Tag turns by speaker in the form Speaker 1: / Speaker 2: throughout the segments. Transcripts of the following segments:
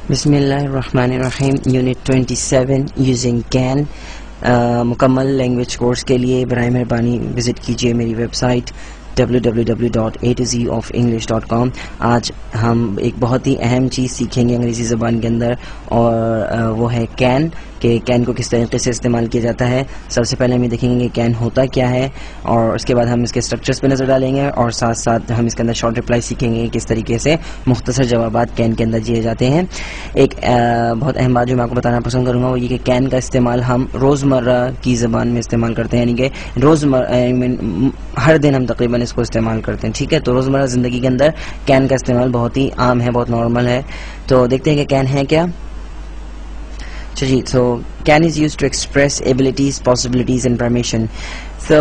Speaker 1: بسم اللہ الرحمن الرحیم. Unit 27 using can. مکمل لینگویج کورس کے لیے برائے مہربانی وزٹ کیجیے میری ویب سائٹ www.a2zoofenglish.com. آج ہم ایک بہت ہی اہم چیز سیکھیں گے انگریزی زبان کے اندر، اور وہ ہے کین، کہ کین کو کس طریقے سے استعمال کیا جاتا ہے. سب سے پہلے ہم یہ دیکھیں گے کہ کین ہوتا کیا ہے، اور اس کے بعد ہم اس کے اسٹرکچرز پہ نظر ڈالیں گے، اور ساتھ ساتھ ہم اس کے اندر شارٹ رپلائی سیکھیں گے کس طریقے سے مختصر جوابات کین کے اندر دیے جاتے ہیں. ایک بہت اہم بات جو میں آپ کو بتانا پسند کروں گا وہ یہ کہ کین کا استعمال ہم روزمرہ کی زبان میں استعمال کرتے ہیں، یعنی کہ ہر دن ہم تقریباً اس کو استعمال کرتے ہیں. ٹھیک ہے، تو روزمرہ زندگی کے اندر کین کا استعمال بہت ہی عام ہے، بہت نارمل ہے. تو دیکھتے ہیں کہ کین ہے کیا. جی، so can is used to express abilities, possibilities and permission. So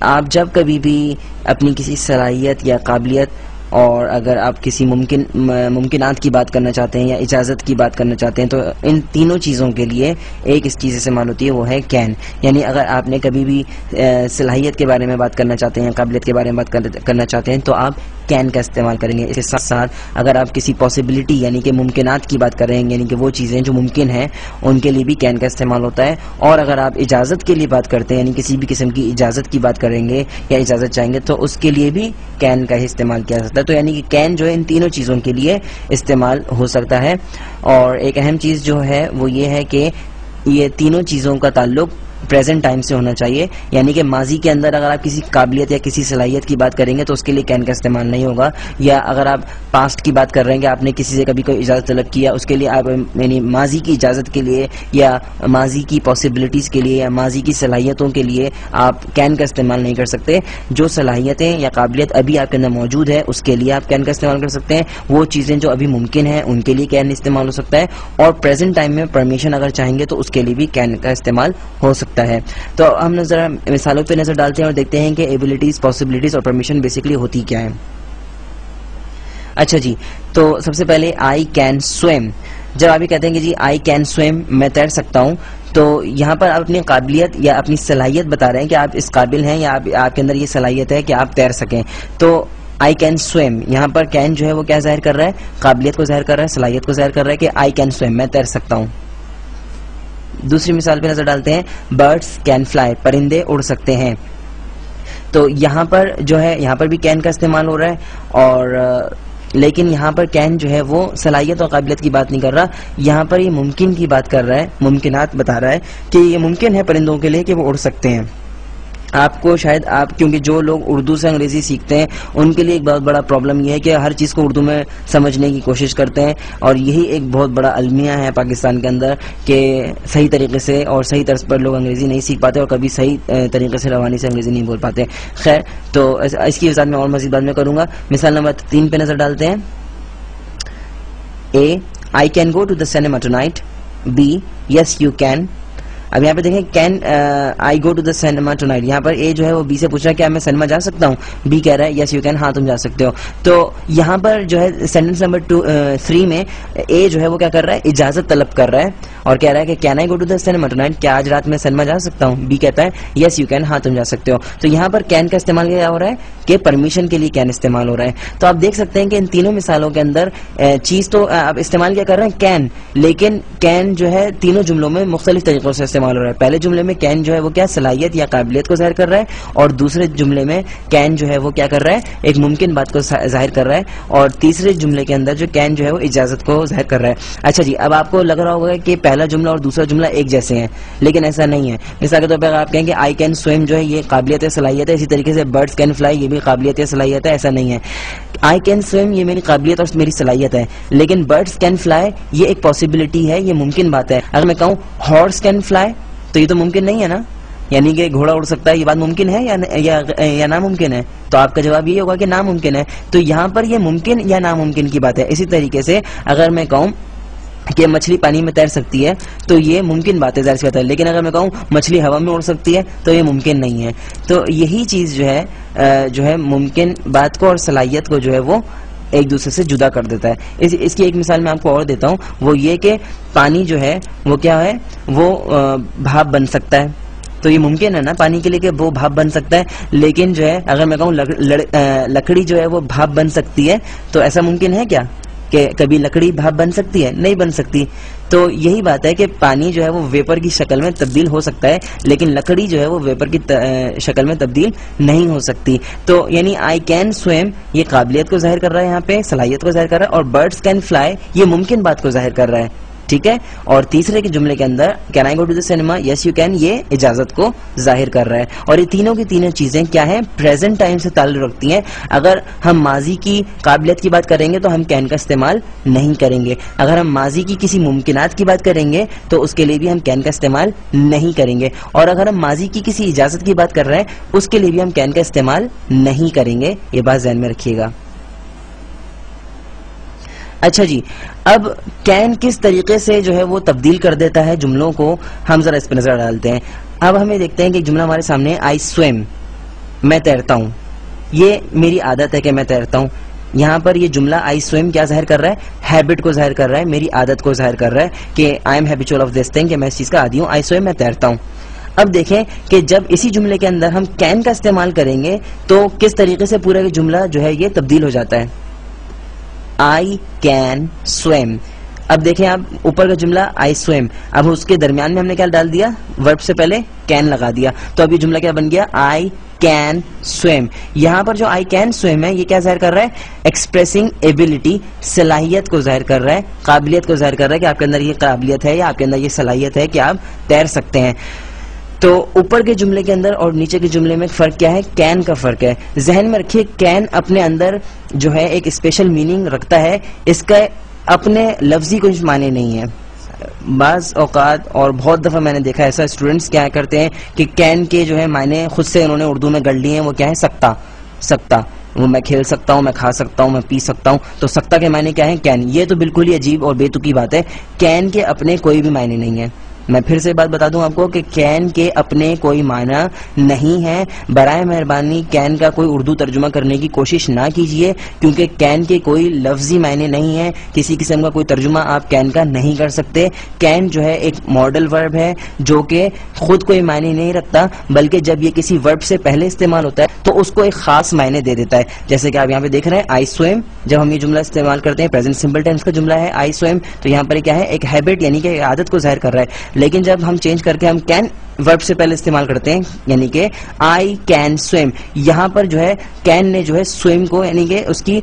Speaker 1: آپ جب کبھی بھی اپنی کسی صلاحیت یا قابلیت، اور اگر آپ کسی ممکنات کی بات کرنا چاہتے ہیں یا اجازت کی بات کرنا چاہتے ہیں، تو ان تینوں چیزوں کے لیے ایک اس چیز استعمال ہوتی ہے، وہ ہے کین. یعنی اگر آپ نے کبھی بھی صلاحیت کے بارے میں بات کرنا چاہتے ہیں، قابلیت کے بارے میں بات کرنا چاہتے ہیں، تو آپ کین کا استعمال کریں گے. اس کے ساتھ ساتھ اگر آپ کسی پاسبلٹی یعنی کہ ممکنات کی بات کر رہے ہیں، یعنی کہ وہ چیزیں جو ممکن ہیں، ان کے لیے بھی کین کا استعمال ہوتا ہے. اور اگر آپ اجازت کے لیے بات کرتے ہیں، یعنی کسی بھی قسم کی اجازت کی بات کریں گے یا اجازت چاہیں گے، تو اس کے لیے بھی کین کا ہی استعمال کیا جاتا ہے. تو یعنی کہ کین جو ہے ان تینوں چیزوں کے لیے استعمال ہو سکتا ہے. اور ایک اہم چیز جو ہے وہ یہ ہے کہ یہ تینوں چیزوں کا تعلق پریزنٹ ٹائم سے ہونا چاہیے. یعنی کہ ماضی کے اندر اگر آپ کسی قابلیت یا کسی صلاحیت کی بات کریں گے تو اس کے لیے کین کا استعمال نہیں ہوگا. یا اگر آپ پاسٹ کی بات کر رہے ہیں کہ آپ نے کسی سے کبھی کوئی اجازت طلب کیا، اس کے لیے آپ یعنی ماضی کی اجازت کے لیے یا ماضی کی پاسبلٹیز کے لیے یا ماضی کی صلاحیتوں کے لیے آپ کین کا استعمال نہیں کر سکتے. جو صلاحیتیں یا قابلیت ابھی آپ کے اندر موجود ہے اس کے لیے آپ کین کا استعمال کر سکتے ہیں. وہ چیزیں جو ابھی ممکن ہیں ان کے لیے کین استعمال ہو سکتا ہے. اور پریزنٹ ٹائم میں پرمیشن اگر چاہیں گے تو اس کے لیے بھی کین کا استعمال ہو سکتا ہے. تو ہم مثالوں پہ نظر ڈالتے ہیں اور دیکھتے ہیں کہ ایبلٹیز، پاسبلٹیز اور پرمیشن بیسکلی ہوتی کیا ہے. اچھا جی، تو سب سے پہلے آئی کین سویم. جب آپ یہ کہتے ہیں کہ جی آئی کین سویم، میں تیر سکتا ہوں، تو یہاں پر آپ اپنی قابلیت یا اپنی صلاحیت بتا رہے ہیں کہ آپ اس قابل ہیں یا آپ کے اندر یہ صلاحیت ہے کہ آپ تیر سکیں. تو آئی کین سویم، یہاں پر کین جو ہے وہ کیا ظاہر کر رہا ہے؟ قابلیت کو ظاہر کر رہا ہے، صلاحیت کو ظاہر کر رہا ہے کہ آئی کین سویم، میں تیر سکتا ہوں. دوسری مثال پہ نظر ڈالتے ہیں، برڈس کین فلائی، پرندے اڑ سکتے ہیں. تو یہاں پر جو ہے یہاں پر بھی کین کا استعمال ہو رہا ہے، اور لیکن یہاں پر کین جو ہے وہ صلاحیت اور قابلیت کی بات نہیں کر رہا، یہاں پر یہ ممکن کی بات کر رہا ہے، ممکنات بتا رہا ہے کہ یہ ممکن ہے پرندوں کے لیے کہ وہ اڑ سکتے ہیں. آپ کو شاید کیونکہ جو لوگ اردو سے انگریزی سیکھتے ہیں ان کے لیے ایک بہت بڑا پرابلم یہ ہے کہ ہر چیز کو اردو میں سمجھنے کی کوشش کرتے ہیں، اور یہی ایک بہت بڑا المیہ ہے پاکستان کے اندر کہ صحیح طریقے سے اور صحیح طرز پر لوگ انگریزی نہیں سیکھ پاتے اور کبھی صحیح طریقے سے روانی سے انگریزی نہیں بول پاتے. خیر، تو اس کی وضاحت میں اور مزید بعد میں کروں گا. مثال نمبر 3 پہ نظر ڈالتے ہیں. A, I can go to the cinema tonight. B, yes you can. اب یہاں پہ دیکھیں can I go to the cinema tonight, یہاں پر اے جو ہے وہ بی سے پوچھ رہا ہے کیا میں سینما جا سکتا ہوں. بی کہہ رہا ہے یس یو کین، ہاں تم جا سکتے ہو. تو یہاں پر جو ہے سینٹینس نمبر 3 میں اے جو ہے وہ کیا کر رہا ہے؟ اجازت طلب کر رہا ہے اور کہہ رہا ہے کہ can I go to the cinema tonight, کیا آج رات میں سینما جا سکتا ہوں. بی کہتا ہے یس یو کین، ہاں تم جا سکتے ہو. تو یہاں پر کین کا استعمال کیا ہو رہا ہے کہ پرمیشن کے لیے کین استعمال ہو رہا ہے. تو آپ دیکھ سکتے ہیں کہ ان تینوں مثالوں کے اندر چیز تو آپ استعمال کیا کر رہے ہیں؟ کین. لیکن کین جو ہے تینوں جملوں میں مختلف طریقوں سے استعمال ہو رہا ہے. پہلے جملے میں کین جو ہے وہ کیا صلاحیت یا قابلیت کو ظاہر کر رہا ہے، اور دوسرے جملے میں کین جو ہے وہ کیا کر رہا ہے؟ ایک ممکن بات کو ظاہر کر رہا ہے، اور تیسرے جملے کے اندر جو کین جو ہے وہ اجازت کو ظاہر کر رہا ہے. اچھا جی، اب آپ کو لگ رہا ہوگا کہ پہلا جملہ اور دوسرا جملہ ایک جیسے ہیں، لیکن ایسا نہیں ہے. مثال کے طور پر آپ کہیں کہ آئی کین سویم جو ہے یہ قابلیت ہے، صلاحیت ہے. اسی طریقے سے برڈس کین فلائی، یہ بھی قابلیت ہے، صلاحیت ہے. ایسا نہیں ہے. آئی کین سویم یہ میری قابلیت اور میری صلاحیت ہے، لیکن برڈس کین فلائی یہ ایک پاسبلٹی ہے، یہ ممکن بات ہے. اگر میں کہوں ہارس کین فلائی تو یہ تو ممکن نہیں ہے نا، یعنی کہ گھوڑا اڑ سکتا ہے، یہ بات ممکن ہے یا ناممکن ہے؟ تو آپ کا جواب یہ ہوگا کہ ناممکن ہے. تو یہاں پر یہ ممکن یا ناممکن کی بات ہے. اسی طریقے سے اگر میں کہوں کہ مچھلی پانی میں تیر سکتی ہے تو یہ ممکن بات ہے، ظاہر سی بات ہے. لیکن اگر میں کہوں مچھلی ہوا میں اڑ سکتی ہے تو یہ ممکن نہیں ہے. تو یہی چیز جو ہے ممکن بات کو اور صلاحیت کو جو ہے وہ ایک دوسرے سے جدا کر دیتا ہے. اس کی ایک مثال میں آپ کو اور دیتا ہوں، وہ یہ کہ پانی جو ہے وہ کیا ہے؟ وہ بھاپ بن سکتا ہے. تو یہ ممکن ہے نا پانی کے لیے کہ وہ بھاپ بن سکتا ہے. لیکن جو ہے اگر میں کہوں لکڑی جو ہے وہ بھاپ بن سکتی ہے تو ایسا ممکن ہے کیا؟ کہ کبھی لکڑی بھاپ بن سکتی ہے؟ نہیں بن سکتی. تو یہی بات ہے کہ پانی جو ہے وہ ویپر کی شکل میں تبدیل ہو سکتا ہے لیکن لکڑی جو ہے وہ ویپر کی شکل میں تبدیل نہیں ہو سکتی. تو یعنی آئی کین سویم یہ قابلیت کو ظاہر کر رہا ہے, یہاں پہ صلاحیت کو ظاہر کر رہا ہے, اور برڈس کین فلائی یہ ممکن بات کو ظاہر کر رہا ہے. ٹھیک ہے, اور تیسرے کے جملے کے اندر can I go to the cinema, yes you can, یہ اجازت کو ظاہر کر رہا ہے. اور یہ تینوں کی تینوں چیزیں کیا ہیں؟ پریزنٹ ٹائم سے تعلق رکھتی ہیں. اگر ہم ماضی کی قابلیت کی بات کریں گے تو ہم کین کا استعمال نہیں کریں گے. اگر ہم ماضی کی کسی ممکنات کی بات کریں گے تو اس کے لیے بھی ہم کین کا استعمال نہیں کریں گے. اور اگر ہم ماضی کی کسی اجازت کی بات کر رہے ہیں اس کے لیے بھی ہم کین کا استعمال نہیں کریں گے. یہ بات ذہن میں رکھیے گا. اچھا جی, اب کین کس طریقے سے جو ہے وہ تبدیل کر دیتا ہے جملوں کو, ہم ذرا اس پہ نظر ڈالتے ہیں. اب ہمیں دیکھتے ہیں کہ ایک جملہ ہمارے سامنے, آئی سویم, میں تیرتا ہوں, یہ میری عادت ہے کہ میں تیرتا ہوں. یہاں پر یہ جملہ آئی سویم کیا ظاہر کر رہا ہے؟ ہیبٹ کو ظاہر کر رہا ہے, میری عادت کو ظاہر کر رہا ہے کہ I am habitual of this thing, کہ میں اس چیز کا عادی ہوں. آئی سویم, میں تیرتا ہوں. اب دیکھیں کہ جب اسی جملے کے اندر ہم کین کا استعمال کریں گے تو کس طریقے سے پورا جملہ جو ہے یہ تبدیل ہو جاتا ہے. I can swim. اب دیکھیں آپ, اوپر کا جملہ آئی سویم, اب اس کے درمیان میں ہم نے کیا ڈال دیا؟ ورب سے پہلے کین لگا دیا. تو اب یہ جملہ کیا بن گیا؟ I can swim. یہاں پر جو آئی کین سویم ہے یہ کیا ظاہر کر رہا ہے؟ ایکسپریسنگ ایبلٹی, صلاحیت کو ظاہر کر رہا ہے, قابلیت کو ظاہر کر رہا ہے کہ آپ کے اندر یہ قابلیت ہے یا آپ کے اندر یہ صلاحیت ہے کہ آپ تیر سکتے ہیں. تو اوپر کے جملے کے اندر اور نیچے کے جملے میں فرق کیا ہے؟ کین کا فرق ہے. ذہن میں رکھیے, کین اپنے اندر جو ہے ایک اسپیشل میننگ رکھتا ہے, اس کا اپنے لفظی کوئی معنی نہیں ہے. بعض اوقات اور بہت دفعہ میں نے دیکھا ایسا اسٹوڈنٹس کیا کرتے ہیں کہ کین کے جو ہے معنی خود سے انہوں نے اردو میں گڑ لیے ہیں. وہ کیا ہے؟ سکتا. سکتا, وہ میں کھیل سکتا ہوں, میں کھا سکتا ہوں, میں پی سکتا ہوں. تو سکتا کے معنی کیا ہے؟ کین. یہ تو بالکل ہی عجیب اور بے تکی بات ہے. کین کے اپنے کوئی بھی معنی نہیں ہے. میں پھر سے بات بتا دوں آپ کو کہ کین کے اپنے کوئی معنی نہیں ہے. برائے مہربانی کین کا کوئی اردو ترجمہ کرنے کی کوشش نہ کیجیے کیونکہ کین کے کوئی لفظی معنی نہیں ہے. کسی قسم کا کوئی ترجمہ آپ کین کا نہیں کر سکتے. کین جو ہے ایک ماڈل ورب ہے جو کہ خود کوئی معنی نہیں رکھتا, بلکہ جب یہ کسی ورب سے پہلے استعمال ہوتا ہے تو اس کو ایک خاص معنی دے دیتا ہے. جیسے کہ آپ یہاں پہ دیکھ رہے ہیں آئی سویم, جب ہم یہ جملہ استعمال کرتے ہیں پریزنٹ سمپل ٹینس کا جملہ ہے آئی سویم, تو یہاں پر کیا ہے؟ ایک ہیبٹ یعنی کہ عادت کو ظاہر کر رہا ہے. لیکن جب ہم چینج کر کے ہم کین ورب سے پہلے استعمال کرتے ہیں یعنی کہ آئی کین سویم, یہاں پر جو ہے کین نے جو ہے سویم کو یعنی کہ اس کی